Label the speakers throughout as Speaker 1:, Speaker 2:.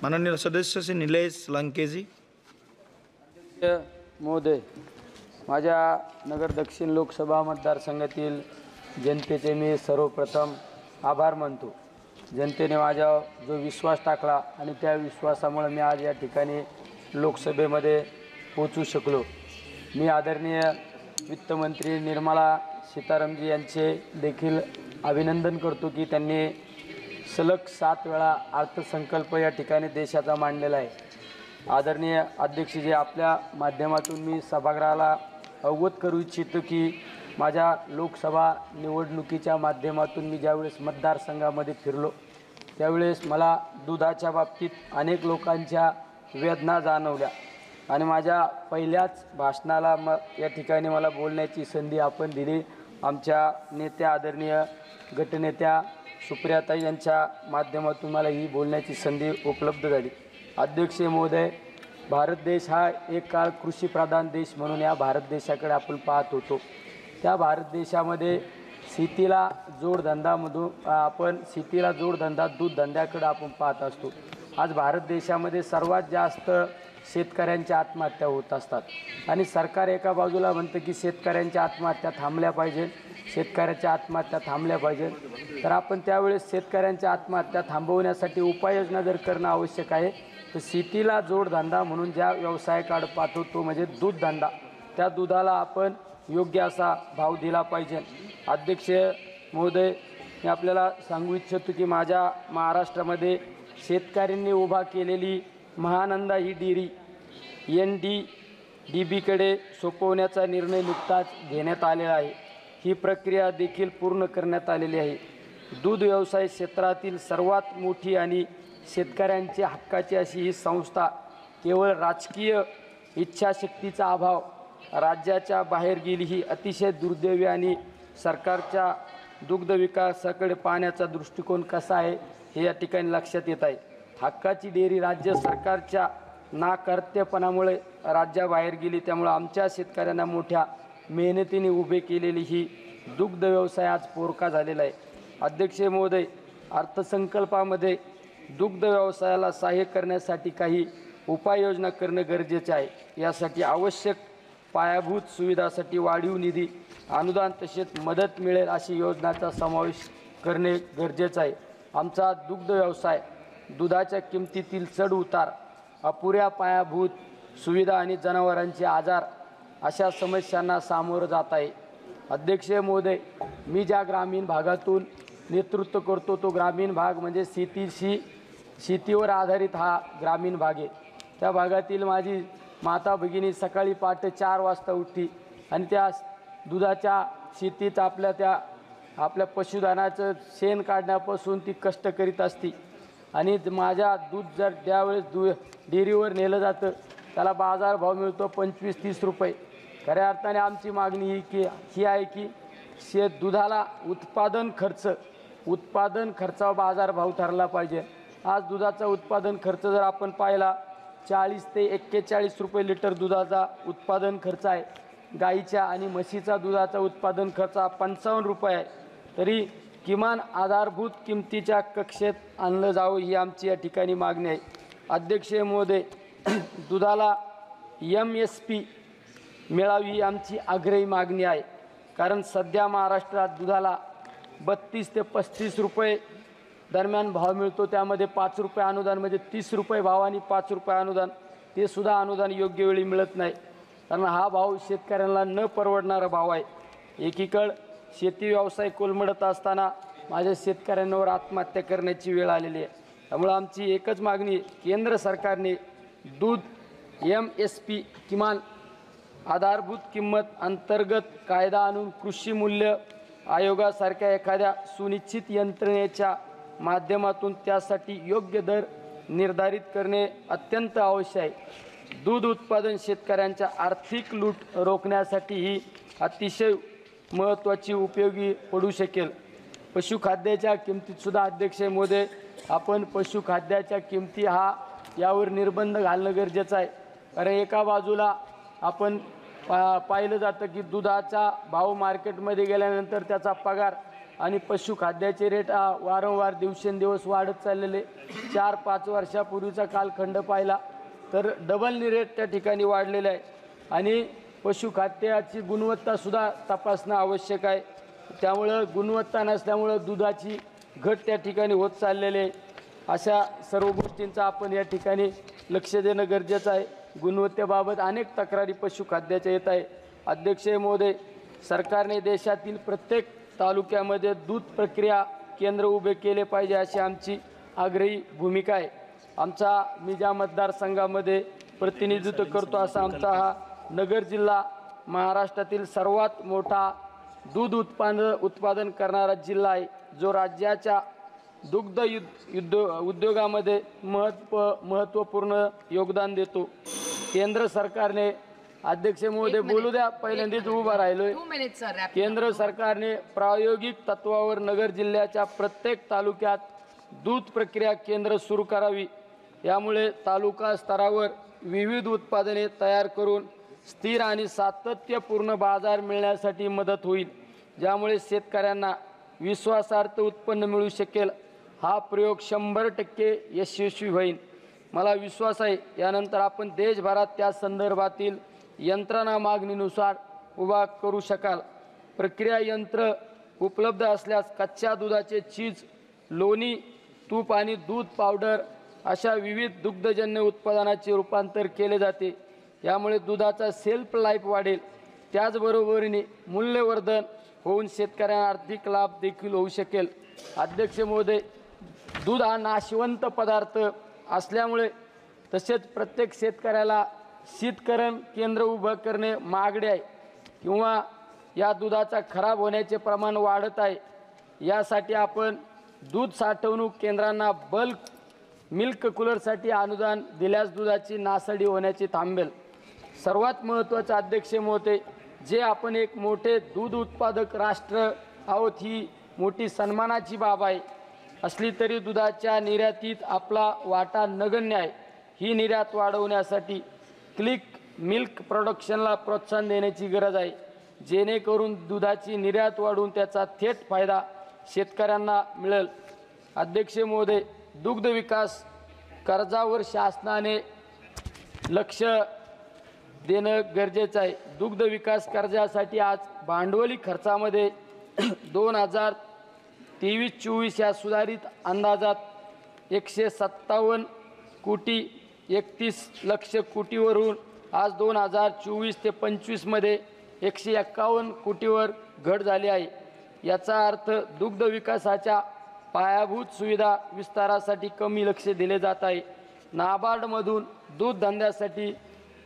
Speaker 1: माननीय सदस्य श्री निलेश लंकेजी.
Speaker 2: महोदय, माझ्या नगर दक्षिण लोकसभा मतदारसंघातील जनतेचे मी सर्वप्रथम आभार मानतो. जनतेने माझ्या जो विश्वास टाकला आणि त्या विश्वासामुळे मी आज या ठिकाणी लोकसभेमध्ये पोहोचू शकलो. मी आदरणीय वित्तमंत्री निर्मला सीतारामजी यांचे देखील अभिनंदन करतो की त्यांनी सलग 7 वेळा अर्थसंकल्प या ठिकाणी देशाचा मांडलेला आहे. आदरणीय अध्यक्षजी, आपल्या माध्यमातून मी सभागृहाला अवगत करू इच्छितो की माझ्या लोकसभा निवडणुकीच्या माध्यमातून मी ज्यावेळेस मतदारसंघामध्ये फिरलो त्यावेळेस मला दुधाच्या बाबतीत अनेक लोकांच्या वेदना जाणवल्या आणि माझ्या पहिल्याच भाषणाला या ठिकाणी मला बोलण्याची संधी आपण दिली. आमच्या नेत्या आदरणीय गटनेत्या सुप्रियाताई यांच्या माध्यमातून मला ही बोलण्याची संधी उपलब्ध झाली. अध्यक्ष महोदय, भारत देश हा एक काळ कृषीप्रधान देश म्हणून या भारत देशाकडे आपण पाहत होतो. त्या भारत देशामध्ये शेतीला जोडधंदा दूध धंद्याकडे आपण पाहत असतो. आज भारत देशामध्ये सर्वात जास्त शेतकऱ्यांच्या आत्महत्या होत असतात आणि सरकार एका बाजूला म्हणतं की शेतकऱ्यांच्या आत्महत्या थांबल्या पाहिजे, शेतकऱ्याच्या आत्महत्या थांबल्या पाहिजे. तर आपण त्यावेळेस शेतकऱ्यांच्या आत्महत्या थांबवण्यासाठी उपाययोजना जर करणं आवश्यक आहे तर शेतीला जोडधंदा म्हणून ज्या व्यवसायाकडे पाहतो तो म्हणजे दूधधंदा, त्या दुधाला आपण योग्य असा भाव दिला पाहिजे. अध्यक्ष महोदय, मी आपल्याला सांगू इच्छितो की माझ्या महाराष्ट्रामध्ये शेतकऱ्यांनी उभा केलेली महानंदा ही डेअरी NDDBकडे सोपवण्याचा निर्णय नुकताच घेण्यात आलेला आहे. ही प्रक्रिया देखील पूर्ण करण्यात आलेली आहे. दूध व्यवसाय क्षेत्रातील सर्वात मोठी आणि शेतकऱ्यांच्या हक्काची अशी ही संस्था केवळ राजकीय इच्छाशक्तीचा अभाव राज्याच्या बाहेर गेली ही अतिशय दुर्दैवी आणि सरकारच्या दुग्ध विकासाकडे पाहण्याचा दृष्टिकोन कसा आहे हे या ठिकाणी लक्षात येत आहे. हक्काची डेअरी राज्य सरकारच्या नाकर्तेपणामुळे राज्याबाहेर गेली. त्यामुळे आमच्या शेतकऱ्यांना मोठ्या मेहनतीने उभे केलेली ही दुग्ध व्यवसाय आज पोरका झालेला आहे. अध्यक्ष महोदय, अर्थसंकल्पामध्ये दुग्ध व्यवसायाला सहाय्य करण्यासाठी काही उपाययोजना करणं गरजेचं आहे. यासाठी आवश्यक पायाभूत सुविधासाठी वाढीव निधी, अनुदान तसेच मदत मिळेल अशी योजनांचा समावेश करणे गरजेचं आहे. आमचा दुग्ध व्यवसाय दुधाच्या किमतीतील चढ उतार, अपुऱ्या पायाभूत सुविधा आणि जनावरांचे आजार अशा समस्यांना सामोरं जात आहे. अध्यक्ष महोदय, मी ज्या ग्रामीण भागातून नेतृत्व करतो तो ग्रामीण भाग म्हणजे शेतीवर आधारित हा ग्रामीण भाग आहे. त्या भागातील माझी माता भगिनी सकाळी पहाटे 4 वाजता उठती आणि त्या दुधाच्या शेतीत आपल्या पशुधनाचं शेण काढण्यापासून ती कष्ट करीत असती आणि माझ्या दूध जर त्यावेळेस डेअरीवर नेलं जातं त्याला बाजारभाव मिळतो 25-30 रुपये. खऱ्या अर्थाने आमची मागणी ही आहे की दुधाला उत्पादन खर्चावर बाजारभाव ठरला पाहिजे. आज दुधाचा उत्पादन खर्च जर आपण पाहिला 40 ते 41 रुपये लिटर दुधाचा उत्पादन खर्च आहे. गाईच्या आणि म्हशीचा दुधाचा उत्पादन खर्च 55 रुपये आहे. तरी किमान आधारभूत किमतीच्या कक्षेत आणलं जावं ही आमची या ठिकाणी मागणी आहे. अध्यक्ष महोदय, दुधाला MSP मिळावी ही आमची आग्रही मागणी आहे. कारण सध्या महाराष्ट्रात दुधाला 32 ते 35 रुपये दरम्यान भाव मिळतो. त्यामध्ये 5 रुपये अनुदान म्हणजे 30 रुपये भाव आणि 5 रुपये अनुदान, ते सुद्धा अनुदान योग्य वेळी मिळत नाही. कारण हा भाव शेतकऱ्यांना न परवडणारा भाव आहे. एकीकडे शेती व्यवसाय कोलमडत असताना माझ्या शेतकऱ्यांवर आत्महत्या करण्याची वेळ आलेली आहे. त्यामुळे आमची एकच मागणी, केंद्र सरकारने दूध MSP किमान आधारभूत किंमत अंतर्गत कायदा आणून कृषी मूल्य आयोगासारख्या एखाद्या सुनिश्चित यंत्रणेच्या माध्यमातून त्यासाठी योग्य दर निर्धारित करणे अत्यंत आवश्यक आहे. दूध उत्पादन शेतकऱ्यांच्या आर्थिक लूट रोखण्यासाठी ही अतिशय महत्त्वाची उपयोगी पडू शकेल. पशुखाद्याच्या किमतीतसुद्धा अध्यक्ष महोदय, आपण पशुखाद्याच्या किमती यावर निर्बंध घालणं गरजेचं आहे. कारण एका बाजूला आपण पाहिलं जातं की दुधाचा भाव मार्केटमध्ये गेल्यानंतर त्याचा पगार आणि पशुखाद्याचे रेट वारंवार दिवसेंदिवस वाढत चाललेले. 4-5 वर्षापूर्वीचा कालखंड पाहिला तर डबलनी रेट त्या ठिकाणी वाढलेले आहे आणि पशुखाद्याची गुणवत्तासुद्धा तपासणं आवश्यक आहे. त्यामुळं गुणवत्ता नसल्यामुळं दुधाची घट त्या ठिकाणी होत चाललेली आहे. अशा सर्व गोष्टींचा आपण या ठिकाणी लक्ष देणं गरजेचं आहे. गुणवत्तेबाबत अनेक तक्रारी पशुखाद्याच्या येत आहे. अध्यक्ष महोदय, सरकारने देशातील प्रत्येक तालुक्यामध्ये दूध प्रक्रिया केंद्र उभे केले पाहिजे अशी आमची आग्रही भूमिका आहे. मी ज्या मतदारसंघामध्ये प्रतिनिधित्व करतो असा आमचा हा नगर जिल्हा महाराष्ट्रातील सर्वात मोठा दूध उत्पादन करणारा जिल्हा आहे, जो राज्याच्या दुग्ध उद्योगामध्ये महत्त्वपूर्ण योगदान देतो. केंद्र सरकारने, अध्यक्ष महोदय बोलू द्या, पहिल्यांदाच उभा राहिलोय. केंद्र सरकारने प्रायोगिक तत्वावर नगर जिल्ह्याच्या प्रत्येक तालुक्यात दूध प्रक्रिया केंद्र सुरू करावी. यामुळे तालुका स्तरावर विविध उत्पादने तयार करून स्थिर आणि सातत्यपूर्ण बाजार मिळण्यासाठी मदत होईल, ज्यामुळे शेतकऱ्यांना विश्वासार्ह उत्पन्न मिळू शकेल. हा प्रयोग 100% यशस्वी होईल. मला विश्वास आहे यानंतर आपण देशभरात त्या संदर्भातील यंत्रणा मागणीनुसार उभा करू शकाल. प्रक्रिया यंत्र उपलब्ध असल्यास कच्च्या दुधाचे चीज, लोणी, तूप आणि दूध पावडर अशा विविध दुग्धजन्य उत्पादनाचे रूपांतर केले जाते. यामुळे दुधाचा सेल्फ लाईफ वाढेल. त्याचबरोबरीने मूल्यवर्धन होऊन शेतकऱ्यांना आर्थिक लाभ देखील होऊ शकेल. अध्यक्ष महोदय, दूध हा नाशवंत पदार्थ असल्यामुळे तसेच प्रत्येक शेतकऱ्याला शीतकरण केंद्र उभं करणे मागणे आहे किंवा या दुधाचा खराब होण्याचे प्रमाण वाढत आहे. यासाठी आपण दूध साठवणूक केंद्रांना बल्क मिल्क कूलरसाठी अनुदान दिल्यास दुधाची नासाडी होण्याची थांबेल. सर्वात महत्त्वाचं अध्यक्ष महोदय, जे आपण एक मोठे दूध उत्पादक राष्ट्र आहोत, ही मोठी सन्मानाची बाब आहे. असली तरी दुधाच्या निर्यातीत आपला वाटा नगण्य आहे. ही निर्यात वाढवण्यासाठी क्लिक मिल्क प्रोडक्शनला प्रोत्साहन देण्याची गरज आहे, जेणेकरून दुधाची निर्यात वाढून त्याचा थेट फायदा शेतकऱ्यांना मिळेल. अध्यक्ष महोदय, दुग्ध विकास कर्जावर शासनाने लक्ष देणं गरजेचं आहे. दुग्ध विकास कर्जासाठी आज भांडवली खर्चामध्ये 2023-24 या सुधारित अंदाजात 157 कोटी 31 लक्ष कोटीवरून आज 2024 ते 25 मध्ये 151 कोटीवर घट झाली आहे. याचा अर्थ दुग्ध विकासाच्या पायाभूत सुविधा विस्तारासाठी कमी लक्ष दिले जात आहे. नाबार्डमधून दूध धंद्यासाठी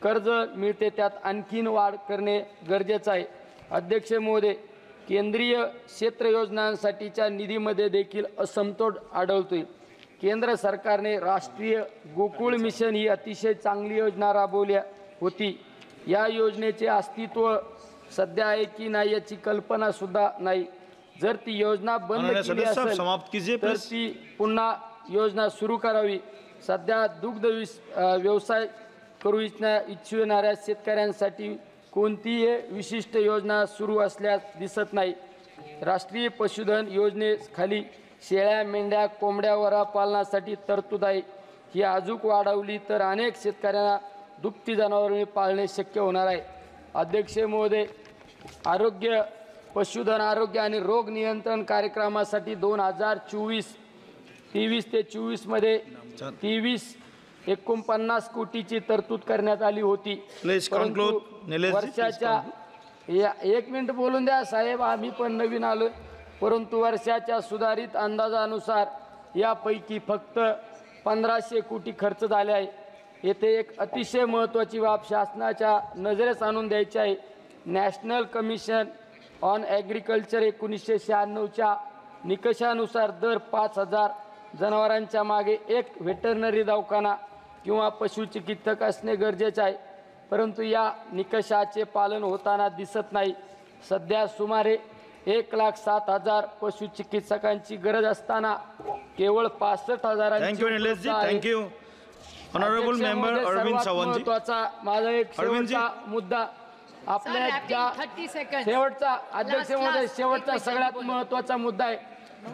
Speaker 2: कर्ज मिळते, त्यात आणखीन वाढ करणे गरजेचं आहे. अध्यक्ष महोदय, केंद्रीय क्षेत्र योजनांसाठीच्या निधीमध्ये देखील असमतोल आढळतोय. केंद्र सरकारने राष्ट्रीय गोकुळ मिशन ही अतिशय चांगली योजना राबवली होती. या योजनेचे अस्तित्व सध्या आहे की नाही याची कल्पना सुद्धा नाही. जर ती योजना बंद केली असेल तर ती पुन्हा योजना सुरू करावी. सध्या दुग्ध व्यवसाय करू इच्छिणाऱ्या शेतकऱ्यांसाठी कोणतीही विशिष्ट योजना सुरू असल्यास दिसत नाही. राष्ट्रीय पशुधन योजनेखाली शेळ्या, मेंढ्या, कोंबड्या वरा पालनासाठी तरतूद आहे. ही अजूक वाढवली तर अनेक शेतकऱ्यांना दुभती जनावरे पाळणे शक्य होणार आहे. अध्यक्ष महोदय, पशुधन आरोग्य आणि रोग नियंत्रण कार्यक्रमासाठी 2023 ते 24 मध्ये 49 कोटीची तरतूद करण्यात आली होती. वर्षाच्या 1 मिनिट बोलून द्या साहेब, आम्ही पण नवीन आलो. परंतु वर्षाच्या सुधारित अंदाजानुसार यापैकी फक्त 1500 कोटी खर्च झाले आहे. येथे एक अतिशय महत्त्वाची बाब शासनाच्या नजरेस आणून द्यायची आहे. नॅशनल कमिशन ऑन ॲग्रिकल्चर 1996च्या निकषानुसार दर 5000 जनावरांच्या मागे एक व्हेटरनरी दवाखाना किंवा पशुचिकित्सक असणे गरजेचे आहे. परंतु या निकषाचे पालन होताना दिसत नाही. सध्या सुमारे 1,07,000 पशुचिकित्सकांची गरज असताना केवळ 65,000
Speaker 1: Honorable member Arvind Sawant ji.
Speaker 2: महत्त्वाचा माझा एक शेवटचा मुद्दा, आपल्या ज्या
Speaker 3: 30 seconds.
Speaker 2: शेवटचा अध्यक्ष
Speaker 3: Last,
Speaker 2: महोदय
Speaker 3: last.
Speaker 2: शेवटचा
Speaker 3: एक
Speaker 2: सगळ्यात
Speaker 3: मिनिट
Speaker 2: महत्त्वाचा मुद्दा आहे.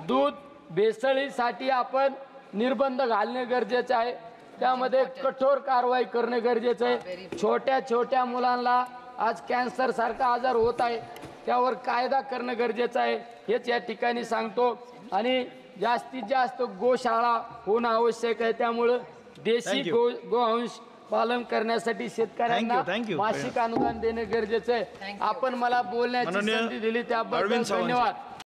Speaker 2: दूध भेसळीसाठी आपण निर्बंध घालणे गरजेचे आहे. त्यामध्ये कठोर कारवाई करणे गरजेचं आहे. छोट्या छोट्या मुलांना आज कॅन्सर सारखा आजार होत आहे, त्यावर कायदा करणं गरजेचं आहे हेच या ठिकाणी सांगतो. आणि जास्तीत जास्त गोशाळा होणं आवश्यक आहे. त्यामुळं देशी
Speaker 1: Thank you.
Speaker 2: गोवंश पालन करण्यासाठी शेतकऱ्यांना
Speaker 1: Thank you.
Speaker 2: मासिक अनुदान देणे गरजेचं आहे. आपण मला बोलण्याची
Speaker 1: माननीय
Speaker 2: संधी दिली त्याबद्दल
Speaker 1: अरविंद सावंत.
Speaker 2: धन्यवाद.